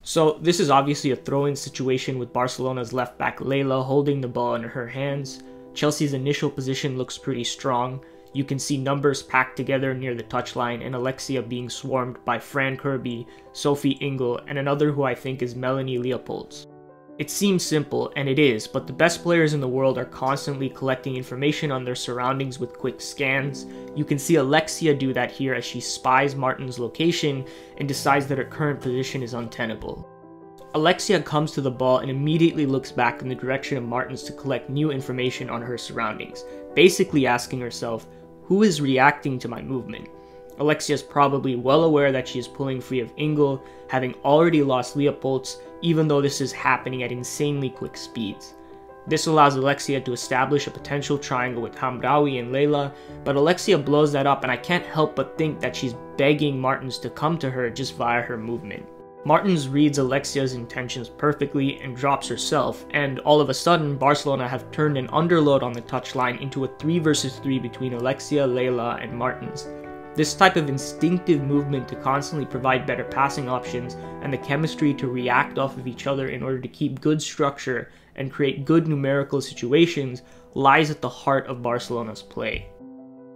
So this is obviously a throw-in situation with Barcelona's left back Layla holding the ball in her hands. Chelsea's initial position looks pretty strong. You can see numbers packed together near the touchline and Alexia being swarmed by Fran Kirby, Sophie Ingle, and another who I think is Melanie Leopolds. It seems simple, and it is, but the best players in the world are constantly collecting information on their surroundings with quick scans. You can see Alexia do that here as she spies Martin's location and decides that her current position is untenable. Alexia comes to the ball and immediately looks back in the direction of Martin's to collect new information on her surroundings, basically asking herself, who is reacting to my movement? Alexia is probably well aware that she is pulling free of Ingle, having already lost Leopolds, even though this is happening at insanely quick speeds. This allows Alexia to establish a potential triangle with Hamraoui and Layla, but Alexia blows that up and I can't help but think that she's begging Martins to come to her just via her movement. Martins reads Alexia's intentions perfectly and drops herself, and all of a sudden Barcelona have turned an underload on the touchline into a 3 versus 3 between Alexia, Layla, and Martins. This type of instinctive movement to constantly provide better passing options and the chemistry to react off of each other in order to keep good structure and create good numerical situations lies at the heart of Barcelona's play.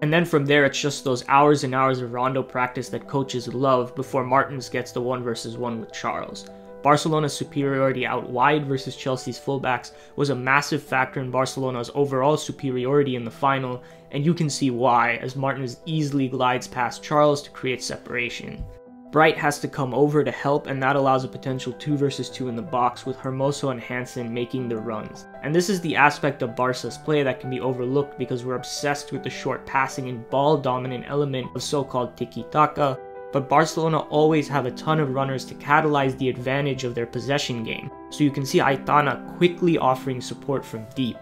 And then from there it's just those hours and hours of rondo practice that coaches love before Martins gets the 1 versus 1 with Charles. Barcelona's superiority out wide versus Chelsea's fullbacks was a massive factor in Barcelona's overall superiority in the final, and you can see why, as Martins easily glides past Charles to create separation. Bright has to come over to help, and that allows a potential 2 versus 2 in the box with Hermoso and Hansen making the runs. And this is the aspect of Barca's play that can be overlooked because we're obsessed with the short passing and ball-dominant element of so-called tiki-taka, but Barcelona always have a ton of runners to catalyze the advantage of their possession game, so you can see Aitana quickly offering support from deep.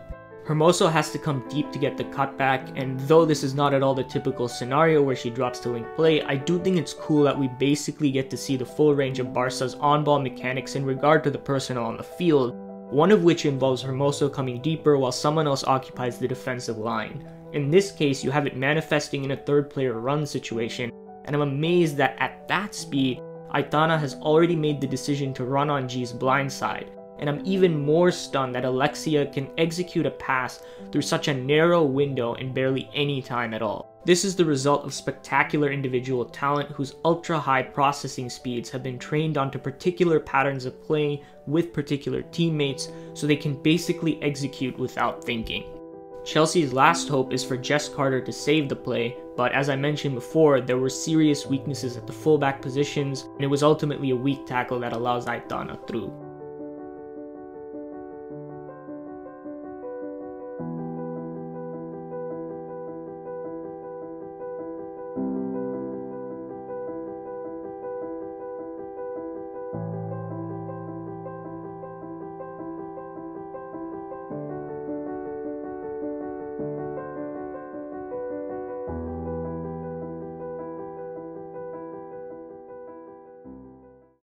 Hermoso has to come deep to get the cutback, and though this is not at all the typical scenario where she drops to link play, I do think it's cool that we basically get to see the full range of Barca's on-ball mechanics in regard to the personnel on the field, one of which involves Hermoso coming deeper while someone else occupies the defensive line. In this case, you have it manifesting in a third player run situation, and I'm amazed that at that speed, Aitana has already made the decision to run on G's blind side. And I'm even more stunned that Alexia can execute a pass through such a narrow window in barely any time at all. This is the result of spectacular individual talent whose ultra-high processing speeds have been trained onto particular patterns of play with particular teammates, so they can basically execute without thinking. Chelsea's last hope is for Jess Carter to save the play, but as I mentioned before, there were serious weaknesses at the fullback positions, and it was ultimately a weak tackle that allows Aitana through.